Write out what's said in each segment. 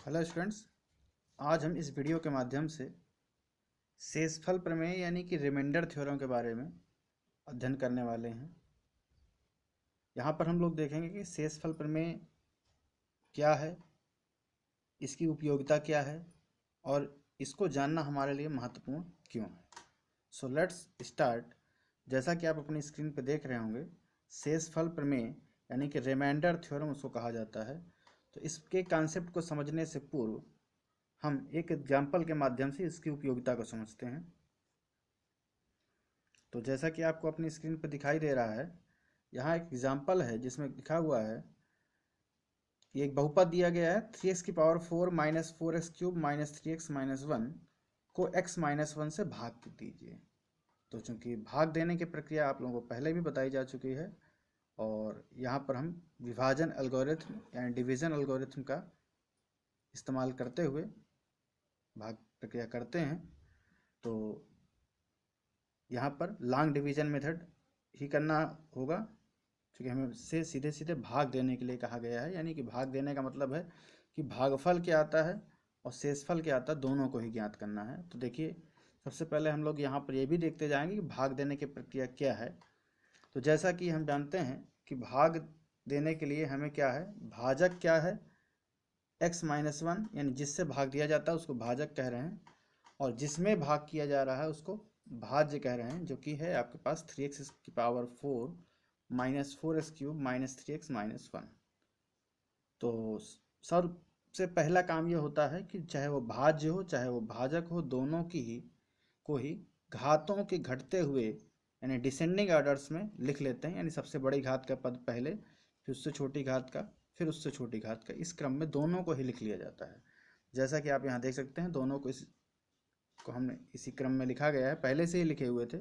Hello students. आज हम इस वीडियो के माध्यम से शेषफल प्रमेय यानी कि रिमाइंडर थ्योरम के बारे में अध्ययन करने वाले हैं। यहाँ पर हम लोग देखेंगे कि शेषफल प्रमेय क्या है, इसकी उपयोगिता क्या है और इसको जानना हमारे लिए महत्वपूर्ण क्यों है। So let's start. जैसा कि आप अपनी स्क्रीन पर देख रहे होंगे, शेषफल प्रमेय यानी कि रिमाइंडर थ्योरम उसको कहा जाता है। तो इसके कॉन्सेप्ट को समझने से पूर्व हम एक एग्जाम्पल के माध्यम से इसकी उपयोगिता को समझते हैं। तो जैसा कि आपको अपनी स्क्रीन पर दिखाई दे रहा है, यहाँ एक एग्जाम्पल है जिसमें लिखा हुआ है, ये एक बहुपद दिया गया है 3x⁴ minus 4x³ minus 3x minus 1 को x माइनस 1 से भाग दीजिए। तो चूंकि भाग देने की प्रक्रिया आप लोगों को पहले भी बताई जा चुकी है और यहाँ पर हम विभाजन एल्गोरिथम यानी डिवीजन एल्गोरिथम का इस्तेमाल करते हुए भाग प्रक्रिया करते हैं। तो यहाँ पर लॉन्ग डिवीजन मेथड ही करना होगा, क्योंकि हमें से सीधे सीधे भाग देने के लिए कहा गया है। यानी कि भाग देने का मतलब है कि भागफल क्या आता है और शेषफल क्या आता है, दोनों को ही ज्ञात करना है। तो देखिए, सबसे पहले हम लोग यहाँ पर ये भी देखते जाएंगे कि भाग देने की प्रक्रिया क्या है। तो जैसा कि हम जानते हैं कि भाग देने के लिए हमें क्या है, भाजक क्या है, x माइनस 1, यानी जिससे भाग दिया जाता है उसको भाजक कह रहे हैं, और जिसमें भाग किया जा रहा है उसको भाज्य कह रहे हैं, जो कि है आपके पास 3x⁴ minus 4x³ minus 3x minus 1। तो सबसे पहला काम ये होता है कि चाहे वो भाज्य हो चाहे वो भाजक हो, दोनों की ही को ही घातों के घटते हुए यानी डिसेंडिंग ऑर्डर्स में लिख लेते हैं। यानी सबसे बड़ी घात का पद पहले, फिर उससे छोटी घात का, फिर उससे छोटी घात का, इस क्रम में दोनों को ही लिख लिया जाता है। जैसा कि आप यहाँ देख सकते हैं, दोनों को हमने इसी क्रम में लिखा गया है, पहले से ही लिखे हुए थे।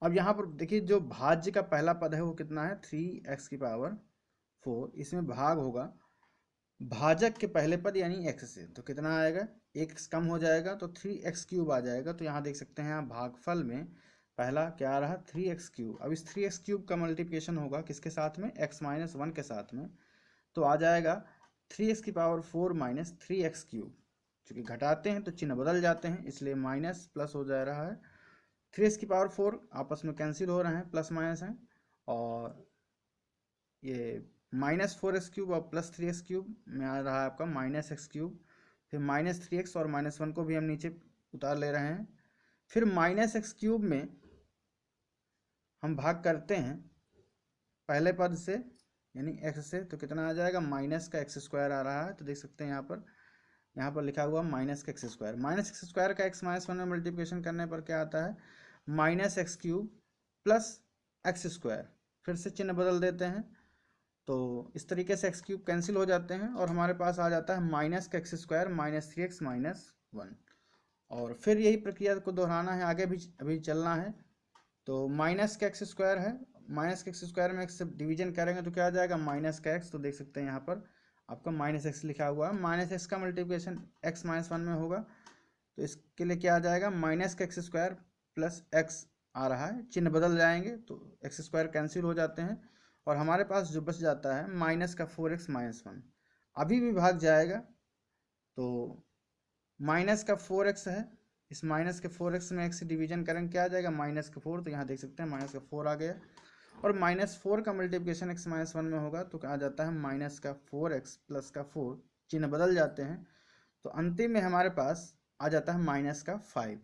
अब यहाँ पर देखिए, जो भाज्य का पहला पद है वो कितना है, 3x⁴। इसमें भाग होगा भाजक के पहले पद यानी x से, तो कितना आएगा, x कम हो जाएगा तो 3x³ आ जाएगा। तो यहाँ देख सकते हैं, यहाँ भागफल में पहला क्या आ रहा, 3x³। अब इस 3x³ का मल्टीप्लिकेशन होगा किसके साथ में, x माइनस 1 के साथ में, तो आ जाएगा 3x⁴ माइनस 3x³। चूँकि घटाते हैं तो चिन्ह बदल जाते हैं, इसलिए माइनस प्लस हो जा रहा है। 3x⁴ आपस में कैंसिल हो रहे हैं, प्लस माइनस हैं, और ये माइनस 4x³ और प्लस 3x³ में आ रहा है आपका माइनस x³। फिर माइनस 3x और माइनस 1 को भी हम नीचे उतार ले रहे हैं। फिर माइनस x³ में हम भाग करते हैं पहले पद से यानी x से, तो कितना आ जाएगा, माइनस का x² आ रहा है। तो देख सकते हैं यहाँ पर लिखा हुआ माइनस का x²। माइनस x² का x माइनस 1 में मल्टीप्लिकेशन करने पर क्या आता है, माइनस x³ प्लस x²। फिर से चिन्ह बदल देते हैं, तो इस तरीके से x³ कैंसिल हो जाते हैं और हमारे पास आ जाता है माइनस का x² माइनस 3x माइनस 1। और फिर यही प्रक्रिया को दोहराना है, आगे भी अभी चलना है। तो माइनस का x² है, माइनस के x² में x से डिवीजन करेंगे तो क्या आ जाएगा, माइनस का x। तो देख सकते हैं यहाँ पर आपका माइनस x लिखा हुआ है। माइनस x का मल्टीप्लिकेशन x माइनस 1 में होगा, तो इसके लिए क्या आ जाएगा, माइनस का x² प्लस x आ रहा है, चिन्ह बदल जाएंगे तो x² कैंसिल हो जाते हैं और हमारे पास जो बच जाता है माइनस का 4x माइनस 1। अभी भी भाग जाएगा, तो माइनस का 4x है, इस माइनस के 4x में x से डिवीजन करेंगे क्या आ जाएगा, माइनस का 4। तो यहाँ देख सकते हैं माइनस का 4 आ गया, और माइनस 4 का मल्टीप्लिकेशन x माइनस 1 में होगा तो आ जाता है माइनस का 4x प्लस का 4, चिन्ह बदल जाते हैं, तो अंतिम में हमारे पास आ जाता है माइनस का 5।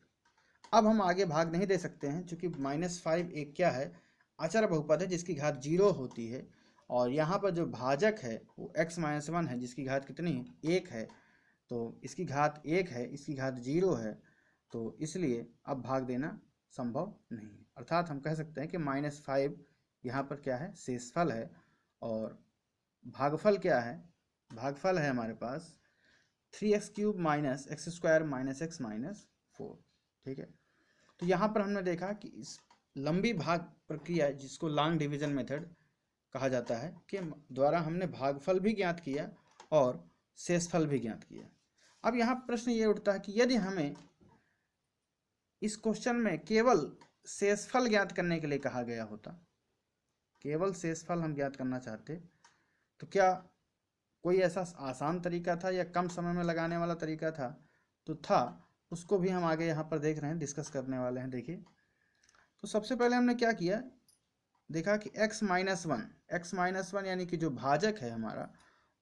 अब हम आगे भाग नहीं दे सकते हैं, क्योंकि -5 एक क्या है, अचर बहुपद है जिसकी घात 0 होती है, और यहाँ पर जो भाजक है वो x माइनस 1 है जिसकी घात कितनी है, 1 है। तो इसकी घात 1 है, इसकी घात 0 है, तो इसलिए अब भाग देना संभव नहीं है। अर्थात हम कह सकते हैं कि -5 यहाँ पर क्या है, शेषफल है, और भागफल क्या है, भागफल है हमारे पास 3x³ minus x² minus x minus 4। ठीक है, तो यहाँ पर हमने देखा कि इस लंबी भाग प्रक्रिया जिसको लॉन्ग डिवीजन मेथड कहा जाता है के द्वारा हमने भागफल भी ज्ञात किया और शेषफल भी ज्ञात किया। अब यहाँ प्रश्न ये उठता है कि यदि हमें इस क्वेश्चन में केवल शेषफल ज्ञात करने के लिए कहा गया होता, केवल शेषफल हम ज्ञात करना चाहते, तो क्या कोई ऐसा आसान तरीका था या कम समय में लगाने वाला तरीका था तो था, उसको भी हम आगे यहाँ पर देख रहे हैं, डिस्कस करने वाले हैं। देखिए, तो सबसे पहले हमने क्या किया, देखा कि x-1 यानी कि जो भाजक है हमारा,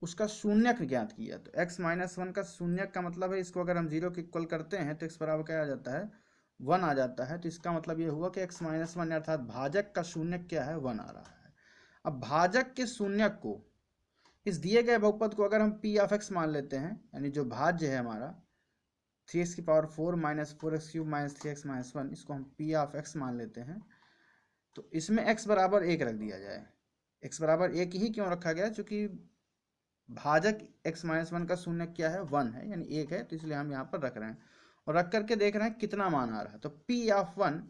उसका शून्यक ज्ञात किया। तो x-1 का शून्यक का मतलब है, इसको अगर हम 0 के इक्वल करते हैं तो x बराबर क्या आ जाता है, 1 आ जाता है। तो इसका मतलब ये हुआ कि x-1 अर्थात भाजक का शून्यक क्या है, 1 आ रहा है। अब भाजक के शून्यक को इस दिए गए बहुपद को अगर हम p ऑफ x मान लेते हैं, यानी जो भाज्य है हमारा 3x⁴ minus 4x³ minus 3x minus 1, इसको हम p ऑफ x मान लेते हैं। तो इसमें x बराबर 1 रख दिया जाए। x बराबर 1 ही क्यों रखा गया, चूंकि भाजक x-1 का शून्य क्या है, 1 है, यानी 1 है, तो इसलिए हम यहाँ पर रख रहे हैं और रख करके देख रहे हैं कितना मान आ रहा है। तो p ऑफ 1,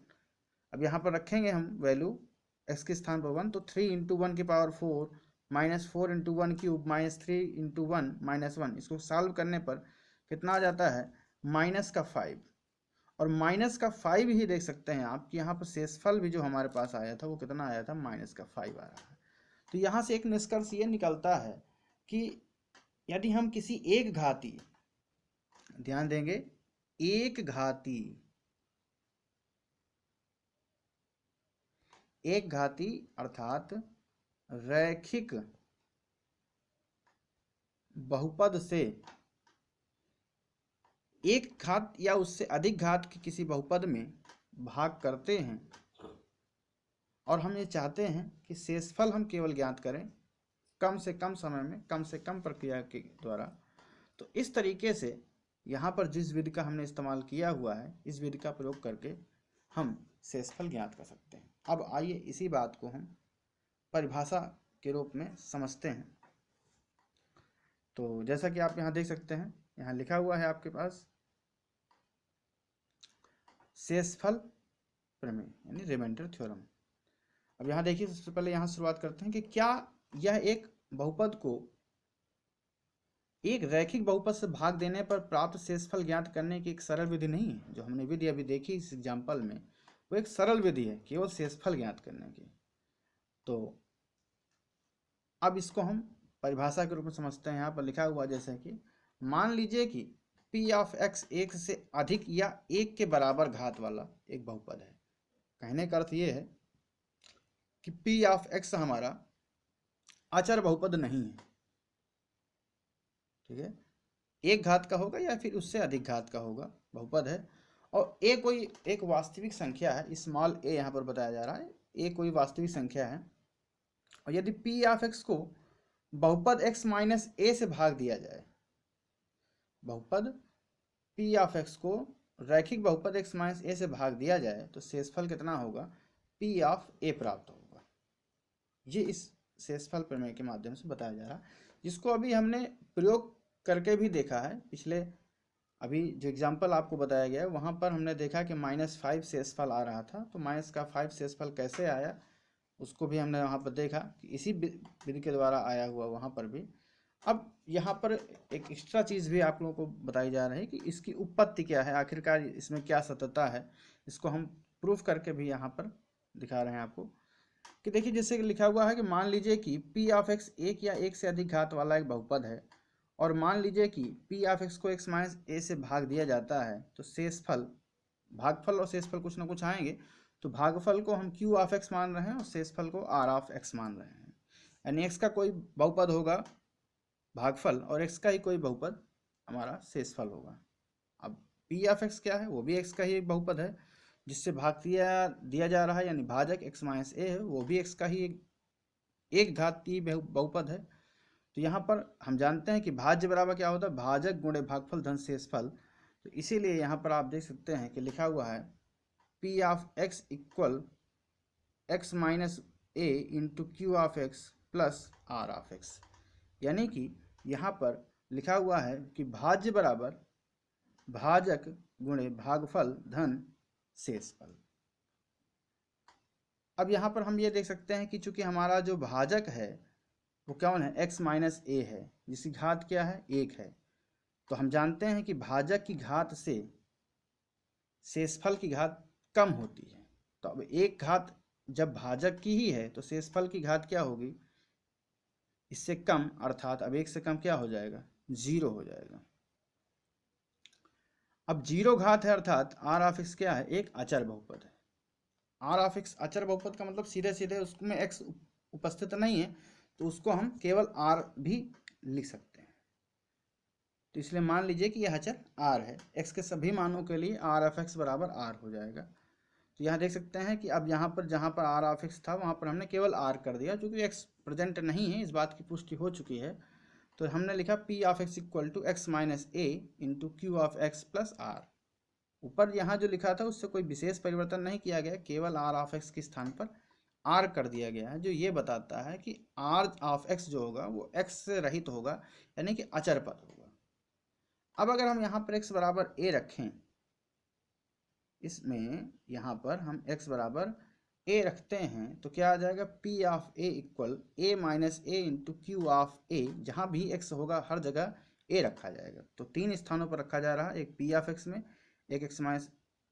अब यहाँ पर रखेंगे हम वैल्यू x के स्थान पर 1, तो 3 × 1⁴ माइनस 4 × 1³ माइनस 3 × 1 माइनस 1, इसको सॉल्व करने पर कितना आ जाता है, -5। और -5 ही देख सकते हैं आप कि यहाँ पर शेषफल भी जो हमारे पास आया था वो कितना आया था, -5 आ रहा है। तो यहाँ से एक निष्कर्ष ये निकलता है कि यदि हम किसी एक घाती, ध्यान देंगे, एक घाती अर्थात रैखिक बहुपद से एक घात या उससे अधिक घात के किसी बहुपद में भाग करते हैं और हम ये चाहते हैं कि शेषफल हम केवल ज्ञात करें कम से कम समय में, कम से कम प्रक्रिया के द्वारा, तो इस तरीके से यहाँ पर जिस विधि का हमने इस्तेमाल किया हुआ है, इस विधि का प्रयोग करके हम शेषफल ज्ञात कर सकते हैं। अब आइए इसी बात को हम परिभाषा के रूप में समझते हैं। तो जैसा कि आप यहाँ देख सकते हैं, यहाँ लिखा हुआ है आपके पास शेषफल प्रमेय यानी रिमाइंडर थ्योरम। अब यहाँ देखिए, सबसे पहले यहाँ शुरुआत करते हैं कि क्या यह एक बहुपद को एक रैखिक बहुपद से भाग देने पर प्राप्त शेषफल ज्ञात करने की एक सरल विधि नहीं है। जो हमने विधि अभी देखी इस एग्जाम्पल में, वो एक सरल विधि है केवल शेषफल ज्ञात करने की। तो अब इसको हम परिभाषा के रूप में समझते हैं। यहाँ पर लिखा हुआ जैसे कि मान लीजिए कि p ऑफ x 1 से अधिक या 1 के बराबर घात वाला एक बहुपद है। कहने का अर्थ ये है कि p ऑफ x हमारा अचर बहुपद नहीं है, ठीक है, एक घात का होगा या फिर उससे अधिक घात का होगा, बहुपद है। और a कोई एक वास्तविक संख्या है, स्मॉल a यहाँ पर बताया जा रहा है, a कोई वास्तविक संख्या है। और यदि p ऑफ x को बहुपद x माइनस a से भाग दिया जाए, बहुपद p ऑफ x को रैखिक बहुपद x माइनस a से भाग दिया जाए, तो शेषफल कितना होगा, p ऑफ a प्राप्त होगा। ये इस शेषफल प्रमेय के माध्यम से बताया जा रहा है, जिसको अभी हमने प्रयोग करके भी देखा है। पिछले अभी जो एग्जाम्पल आपको बताया गया है वहाँ पर हमने देखा कि -5 शेषफल आ रहा था। तो -5 शेषफल कैसे आया उसको भी हमने वहाँ पर देखा कि इसी विधि के द्वारा आया हुआ वहाँ पर भी। अब यहाँ पर एक एक्स्ट्रा चीज़ भी आप लोगों को बताई जा रही है कि इसकी उत्पत्ति क्या है, आखिरकार इसमें क्या सत्यता है, इसको हम प्रूफ करके भी यहाँ पर दिखा रहे हैं आपको। कि देखिए, जैसे लिखा हुआ है कि मान लीजिए कि p ऑफ x 1 या 1 से अधिक घात वाला एक बहुपद है, और मान लीजिए कि p ऑफ x को x माइनस a से भाग दिया जाता है, तो शेषफल, भागफल और शेषफल कुछ ना कुछ आएंगे। तो भागफल को हम q ऑफ x मान रहे हैं और शेषफल को r ऑफ x मान रहे हैं। यानी x का कोई बहुपद होगा भागफल और x का ही कोई बहुपद हमारा शेषफल होगा। अब p ऑफ x क्या है, वो भी x का ही एक बहुपद है जिससे भाग दिया जा रहा है, यानी भाजक x माइनस a है, वो भी x का ही एक घातीय बहुपद है। तो यहाँ पर हम जानते हैं कि भाज्य बराबर क्या होता है, भाजक गुणे भागफल धन शेषफल। तो इसीलिए यहाँ पर आप देख सकते हैं कि लिखा हुआ है p of x equal x minus a into Q of x plus r of x। यानी कि यहाँ पर लिखा हुआ है कि भाज्य बराबर भाजक गुणे भागफल धन शेषफल। अब यहाँ पर हम ये देख सकते हैं कि चूंकि हमारा जो भाजक है वो कौन है, x माइनस a है, जिसकी घात क्या है, 1 है। तो हम जानते हैं कि भाजक की घात से शेषफल की घात कम होती है। तो अब एक घात जब भाजक की ही है तो शेषफल की घात क्या होगी, इससे कम, अर्थात अब 1 से कम क्या हो जाएगा, 0 हो जाएगा। अब 0 घात है अर्थात आर ऑफ एक्स क्या है, एक अचर बहुपद है। आर ऑफ एक्स अचर बहुपद का मतलब सीधे सीधे उसमें एक्स उपस्थित नहीं है, तो उसको हम केवल आर भी लिख सकते हैं। तो इसलिए मान लीजिए कि यह अचर आर है, एक्स के सभी मानों के लिए आर ऑफ एक्स बराबर आर हो जाएगा। तो यहाँ देख सकते हैं कि अब यहाँ पर जहाँ पर आर ऑफ एक्स था वहाँ पर हमने केवल आर कर दिया, क्योंकि एक्स प्रेजेंट नहीं है, इस बात की पुष्टि हो चुकी है। तो हमने लिखा P of X equal to X minus A into Q of X plus R. ऊपर यहाँ जो लिखा था उससे कोई विशेष परिवर्तन नहीं किया गया, केवल आर ऑफ एक्स के स्थान पर आर कर दिया गया है, जो ये बताता है कि आर ऑफ एक्स जो होगा वो एक्स से रहित होगा, यानी कि अचर पद होगा। अब अगर हम यहाँ पर x बराबर a रखें, इसमें यहाँ पर हम x बराबर a रखते हैं तो क्या आ जाएगा, p of a equal a minus A into Q of a। जहाँ भी x होगा हर जगह a रखा जाएगा। तो 3 स्थानों पर रखा जा रहा है, एक p ऑफ x में, एक x माइनस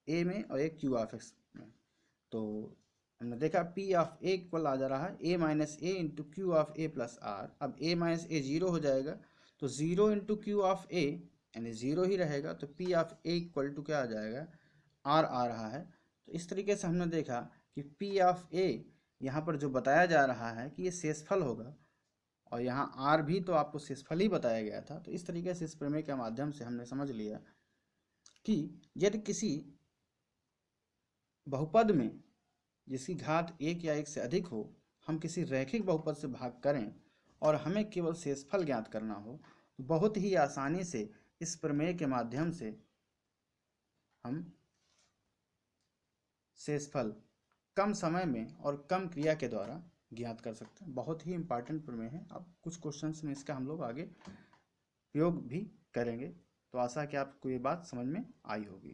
a में और एक q ऑफ x में। तो हमने देखा p ऑफ a इक्वल आ जा रहा है a minus A into Q of a plus R. अब a माइनस ए 0 हो जाएगा, तो 0 इंटू क्यू ऑफ a यानी 0 ही रहेगा, तो p of a equal to क्या आ जाएगा, r आ रहा है। तो इस तरीके से हमने देखा कि p ऑफ a यहाँ पर जो बताया जा रहा है कि ये शेषफल होगा, और यहाँ r भी तो आपको शेषफल ही बताया गया था। तो इस तरीके से इस प्रमेय के माध्यम से हमने समझ लिया कि यदि किसी बहुपद में जिसकी घात 1 या 1 से अधिक हो, हम किसी रैखिक बहुपद से भाग करें और हमें केवल शेषफल ज्ञात करना हो, तो बहुत ही आसानी से इस प्रमेय के माध्यम से हम शेषफल कम समय में और कम क्रिया के द्वारा ज्ञात कर सकते हैं। बहुत ही इंपॉर्टेंट प्रमेय है। अब कुछ क्वेश्चंस में इसका हम लोग आगे प्रयोग भी करेंगे। तो आशा है कि आपको ये बात समझ में आई होगी।